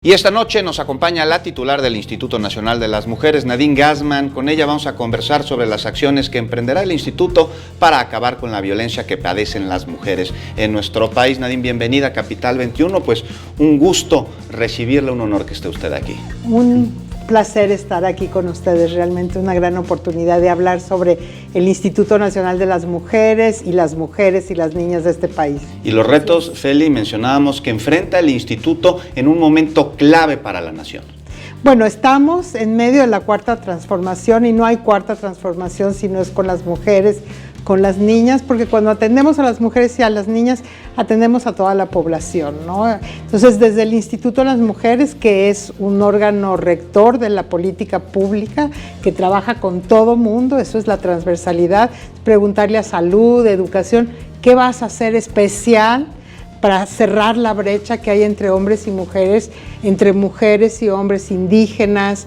Y esta noche nos acompaña la titular del Instituto Nacional de las Mujeres, Nadine Gassman. Con ella vamos a conversar sobre las acciones que emprenderá el instituto para acabar con la violencia que padecen las mujeres en nuestro país. Nadine, bienvenida a Capital 21. Pues un gusto recibirla, un honor que esté usted aquí. Un placer estar aquí con ustedes, realmente una gran oportunidad de hablar sobre el Instituto Nacional de las Mujeres y las niñas de este país. Y los retos, Feli, mencionábamos que enfrenta el instituto en un momento clave para la nación. Bueno, estamos en medio de la cuarta transformación y no hay cuarta transformación si no es con las mujeres, con las niñas, porque cuando atendemos a las mujeres y a las niñas, atendemos a toda la población, ¿no? Entonces, desde el Instituto de las Mujeres, que es un órgano rector de la política pública, que trabaja con todo mundo, eso es la transversalidad, preguntarle a salud, educación, ¿qué vas a hacer especial para cerrar la brecha que hay entre hombres y mujeres, entre mujeres y hombres indígenas,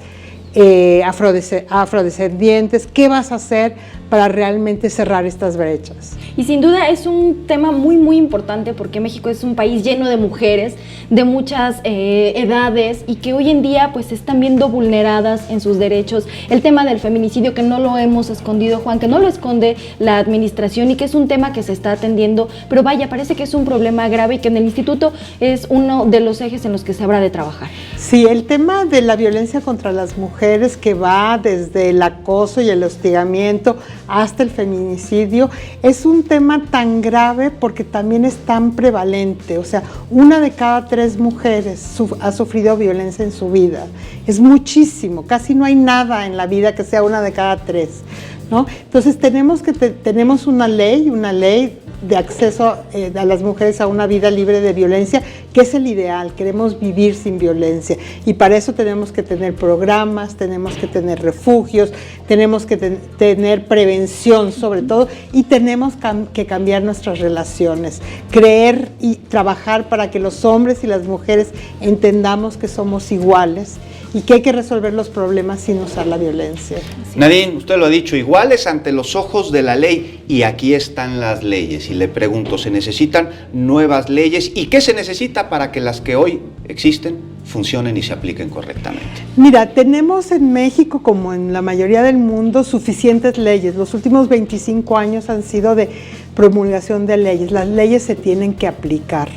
afrodescendientes? ¿Qué vas a hacer para realmente cerrar estas brechas? Y sin duda es un tema muy importante porque México es un país lleno de mujeres de muchas edades y que hoy en día pues se están viendo vulneradas en sus derechos. El tema del feminicidio, que no lo hemos escondido, Juan, que no lo esconde la administración y que es un tema que se está atendiendo, pero vaya, parece que es un problema grave y que en el instituto es uno de los ejes en los que se habrá de trabajar. Sí, el tema de la violencia contra las mujeres, que va desde el acoso y el hostigamiento hasta el feminicidio, es un tema tan grave porque también es tan prevalente. O sea, 1 de cada 3 mujeres ha sufrido violencia en su vida. Es muchísimo, casi no hay nada en la vida que sea 1 de cada 3, ¿no? Entonces tenemos una ley de acceso a las mujeres a una vida libre de violencia, que es el ideal. Queremos vivir sin violencia y para eso tenemos que tener programas, tenemos que tener refugios, tenemos que tener prevención sobre todo, y tenemos que cambiar nuestras relaciones, creer y trabajar para que los hombres y las mujeres entendamos que somos iguales y que hay que resolver los problemas sin usar la violencia. Nadine, usted lo ha dicho, iguales ante los ojos de la ley, y aquí están las leyes. Y le pregunto, ¿se necesitan nuevas leyes? ¿Y qué se necesita para que las que hoy existen funcionen y se apliquen correctamente? Mira, tenemos en México, como en la mayoría del mundo, suficientes leyes. Los últimos 25 años han sido de promulgación de leyes. Las leyes se tienen que aplicar.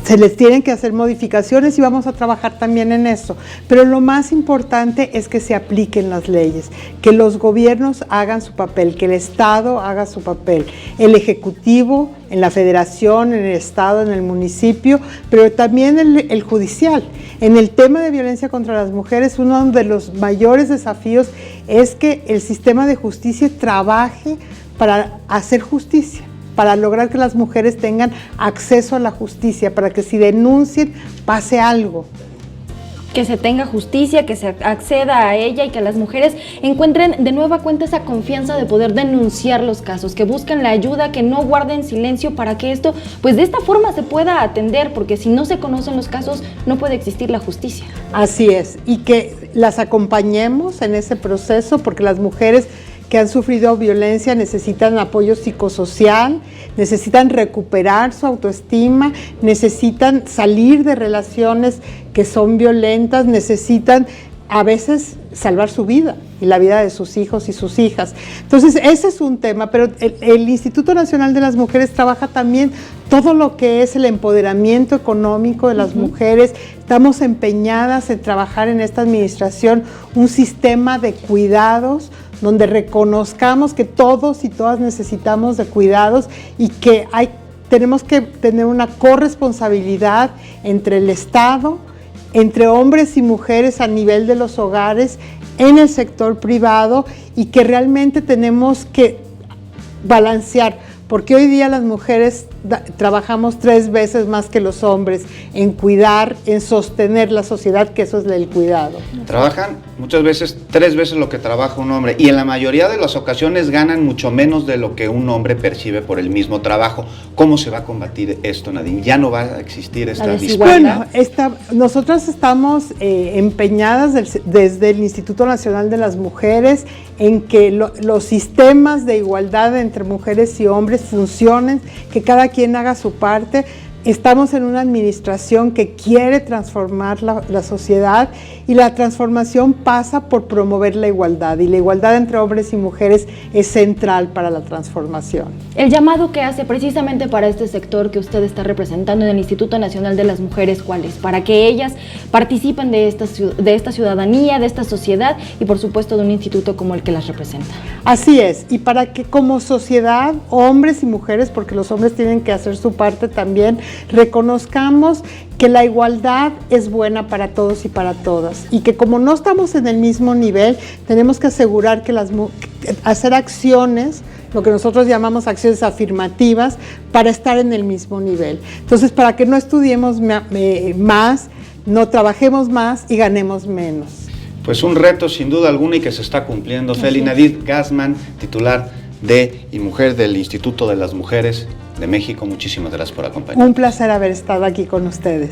Se les tienen que hacer modificaciones y vamos a trabajar también en eso. Pero lo más importante es que se apliquen las leyes, que los gobiernos hagan su papel, que el Estado haga su papel, el Ejecutivo, en la Federación, en el Estado, en el municipio, pero también el judicial. En el tema de violencia contra las mujeres, uno de los mayores desafíos es que el sistema de justicia trabaje para hacer justicia, para lograr que las mujeres tengan acceso a la justicia, para que si denuncien pase algo. Que se tenga justicia, que se acceda a ella y que las mujeres encuentren de nueva cuenta esa confianza de poder denunciar los casos, que busquen la ayuda, que no guarden silencio para que esto, pues de esta forma se pueda atender, porque si no se conocen los casos no puede existir la justicia. Así es, y que las acompañemos en ese proceso, porque las mujeres que han sufrido violencia necesitan apoyo psicosocial, necesitan recuperar su autoestima, necesitan salir de relaciones que son violentas, necesitan a veces salvar su vida y la vida de sus hijos y sus hijas. Entonces, ese es un tema, pero el Instituto Nacional de las Mujeres trabaja también todo lo que es el empoderamiento económico de las mujeres. Estamos empeñadas en trabajar en esta administración un sistema de cuidados donde reconozcamos que todos y todas necesitamos de cuidados y que tenemos que tener una corresponsabilidad entre el Estado, entre hombres y mujeres a nivel de los hogares, en el sector privado, y que realmente tenemos que balancear, porque hoy día las mujeres trabajamos 3 veces más que los hombres en cuidar, en sostener la sociedad, que eso es el cuidado. Trabajan muchas veces 3 veces lo que trabaja un hombre, y en la mayoría de las ocasiones ganan mucho menos de lo que un hombre percibe por el mismo trabajo. ¿Cómo se va a combatir esto, Nadine? ¿Ya no va a existir esta disparidad? Bueno, nosotras estamos empeñadas desde el Instituto Nacional de las Mujeres en que los sistemas de igualdad entre mujeres y hombres funcionen, que cada quien haga su parte, Estamos en una administración que quiere transformar la sociedad, y la transformación pasa por promover la igualdad, y la igualdad entre hombres y mujeres es central para la transformación. El llamado que hace precisamente para este sector que usted está representando en el Instituto Nacional de las Mujeres, ¿cuál es? Para que ellas participen de esta ciudadanía, de esta sociedad y por supuesto de un instituto como el que las representa. Así es, y para que como sociedad, hombres y mujeres, porque los hombres tienen que hacer su parte también, reconozcamos que la igualdad es buena para todos y para todas, y que como no estamos en el mismo nivel, tenemos que asegurar que hacer acciones, lo que nosotros llamamos acciones afirmativas, para estar en el mismo nivel. Entonces, para que no estudiemos más, no trabajemos más y ganemos menos. Pues un reto sin duda alguna y que se está cumpliendo. Feli Nadir Gassman, titular y mujer del Instituto de las Mujeres de México, muchísimas gracias por acompañarnos. Un placer haber estado aquí con ustedes.